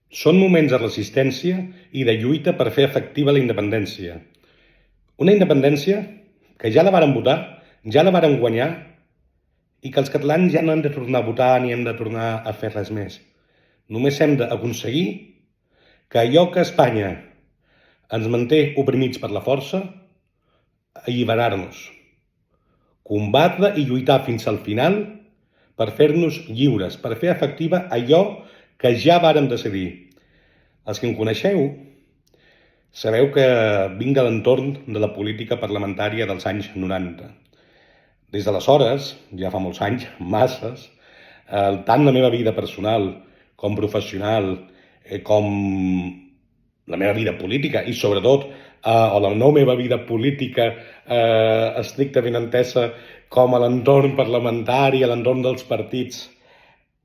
Són moments de resistència i de lluita per fer efectiva la independència. Una independència que ja la varen votar, ja la varen guanyar i que els catalans ja no hem de tornar a votar ni hem de tornar a fer res més. Només hem d'aconseguir que allò que Espanya ens manté oprimits per la força, alliberar-nos, combatre i lluitar fins al final per fer-nos lliures, per fer efectiva allò que ja vàrem decidir. Els que em coneixeu sabeu que vinc de l'entorn de la política parlamentària dels anys 90. Des d'aleshores, ja fa molts anys, masses, tant la meva vida personal com professional, com la meva vida política i sobretot o la no meva vida política estrictament entesa com a l'entorn parlamentari, a l'entorn dels partits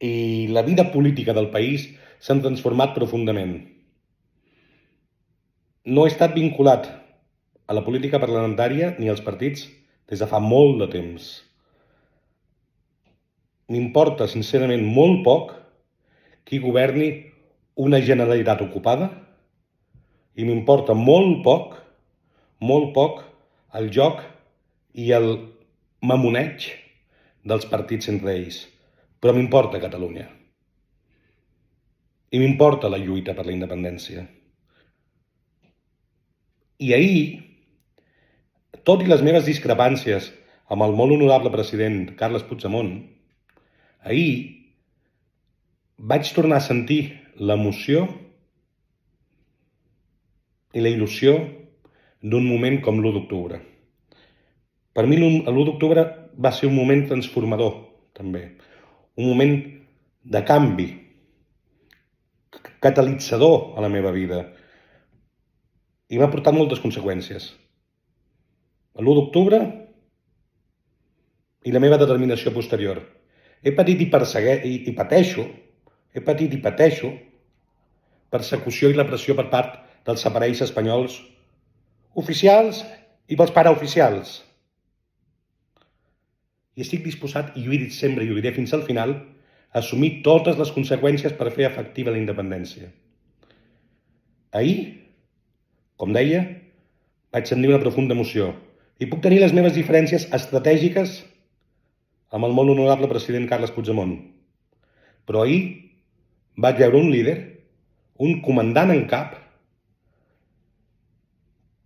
i la vida política del país s'han transformat profundament. No he estat vinculat a la política parlamentària ni als partits des de fa molt de temps. M'importa, sincerament, molt poc qui governi una Generalitat ocupada i m'importa molt poc, el joc i el mamoneig dels partits entre ells. Però m'importa Catalunya. I m'importa la lluita per la independència. I ahir, tot i les meves discrepàncies amb el molt honorable president Carles Puigdemont, ahir vaig tornar a sentir l'emoció i la il·lusió d'un moment com l'1 d'octubre. Per mi l'1 d'octubre va ser un moment transformador, també. Un moment de canvi, catalitzador a la meva vida. I m'ha portat moltes conseqüències. L'1 d'octubre i la meva determinació posterior. He patit i pateixo persecució i repressió per part dels aparells espanyols oficials i pels paraoficials. I estic disposat, i ho he dit sempre i ho diré fins al final, a assumir totes les conseqüències per fer efectiva la independència. Ahir, com deia, vaig sentir una profunda emoció i puc tenir les meves diferències estratègiques amb el molt honorable president Carles Puigdemont. Però ahir vaig veure un líder, un comandant en cap,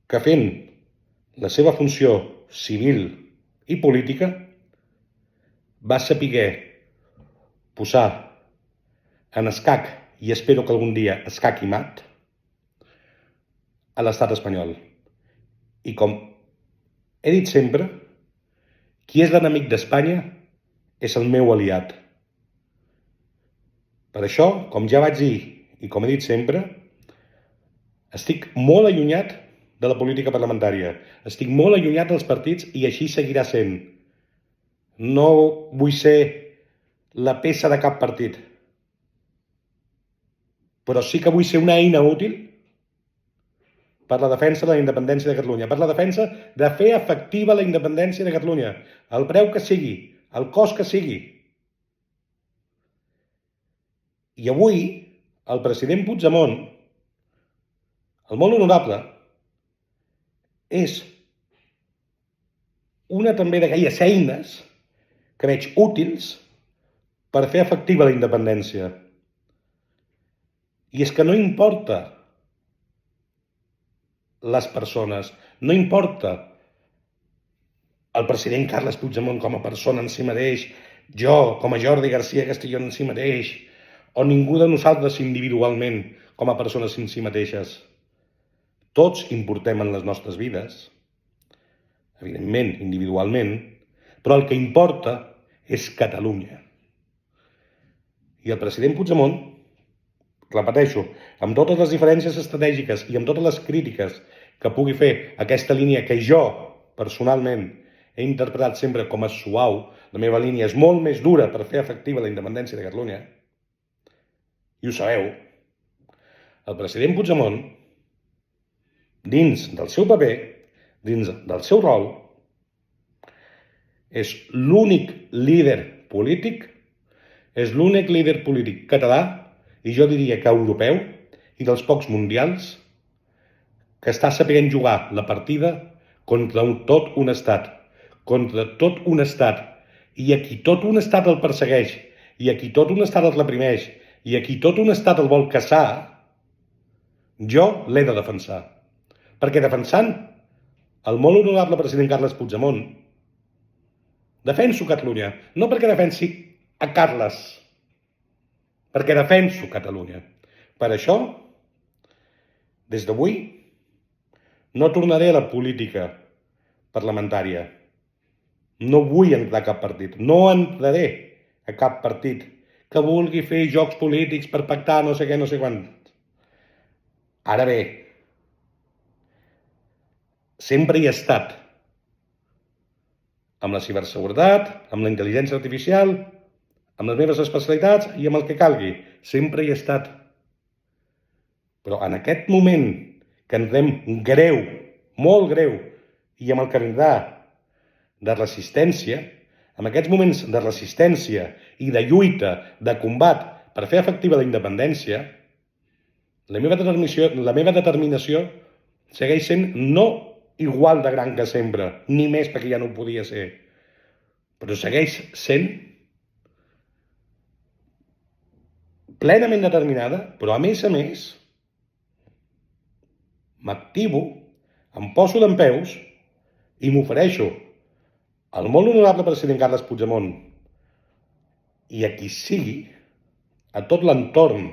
que fent la seva funció civil i política va saber posar en escac, i espero que algun dia escac i mat, a l'estat espanyol. I com he dit sempre, qui és l'enemic d'Espanya és el meu aliat. Per això, com ja vaig dir i com he dit sempre, estic molt allunyat de la política parlamentària, estic molt allunyat dels partits i així seguirà sent. No vull ser la peça de cap partit, però sí que vull ser una eina útil per la defensa de la independència de Catalunya, per la defensa de fer efectiva la independència de Catalunya, al preu que sigui, al cost que sigui. I avui, el president Puigdemont, el molt honorable, és una també d'aquelles eines que veig útils per fer efectiva la independència. I és que no importa les persones, no importa el president Carles Puigdemont com a persona en si mateix, jo com a Jordi García Castellón en si mateix, o ningú de nosaltres individualment com a persones en si mateixes. Tots importem en les nostres vides, evidentment, individualment, però el que importa és Catalunya. I el president Puigdemont, repeteixo, amb totes les diferències estratègiques i amb totes les crítiques que pugui fer aquesta línia que jo, personalment, he interpretat sempre com a suau, la meva línia és molt més dura per fer efectiva la independència de Catalunya, i ho sabeu, el president Puigdemont, dins del seu paper, dins del seu rol, és l'únic líder polític català i jo diria que europeu, i dels pocs mundials, que està sabent jugar la partida contra tot un estat, i a qui tot un estat el persegueix, i a qui tot un estat el reprimeix, i a qui tot un estat el vol caçar, jo l'he de defensar. Perquè defensant el molt honorable president Carles Puigdemont, defenso Catalunya, no perquè defensi a Carles, perquè defenso Catalunya. Per això, des d'avui, no tornaré a la política parlamentària. No vull entrar a cap partit. No entraré a cap partit que vulgui fer jocs polítics per pactar no sé què, no sé quant. Ara bé, sempre hi he estat. Amb la ciberseguretat, amb la intel·ligència artificial, amb les meves especialitats i amb el que calgui. Sempre hi he estat. Però en aquest moment que entrem greu, molt greu, i amb el que vindrà de resistència, en aquests moments de resistència i de lluita, de combat per fer efectiva la independència, la meva determinació segueix sent no igual de gran que sempre, ni més perquè ja no ho podia ser, però segueix sent plenament determinada, però a més, m'activo, em poso dempeus i m'ofereixo al molt honorable president Carles Puigdemont i a qui sigui, a tot l'entorn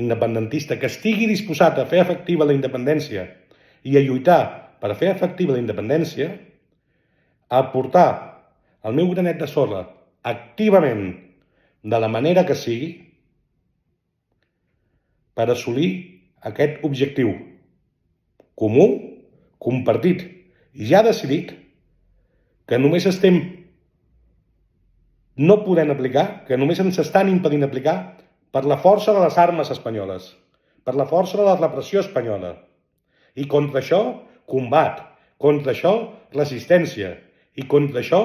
independentista que estigui disposat a fer efectiva la independència i a lluitar per fer efectiva la independència, a aportar el meu granet de sorra activament de la manera que sigui per assolir aquest objectiu comú, compartit i ja decidit que només no podem aplicar, que només ens estan impedint aplicar per la força de les armes espanyoles, per la força de la repressió espanyola. I contra això, combat, contra això, resistència, i contra això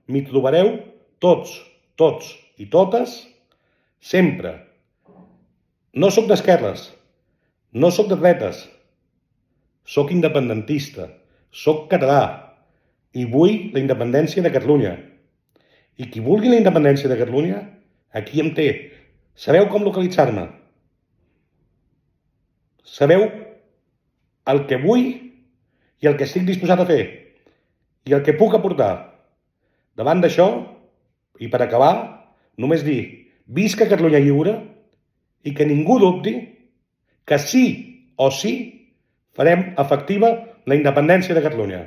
m'hi trobareu tots i totes, sempre. No sóc d'esquerres, no sóc de dretes, sóc independentista, sóc català i vull la independència de Catalunya. I qui vulgui la independència de Catalunya, aquí em té. Sabeu com localitzar-me. Sabeu el que vull i el que estic disposat a fer i el que puc aportar. Davant d'això, i per acabar, només dir visca Catalunya lliure i que ningú dubti que sí o sí farem efectiva la independència de Catalunya.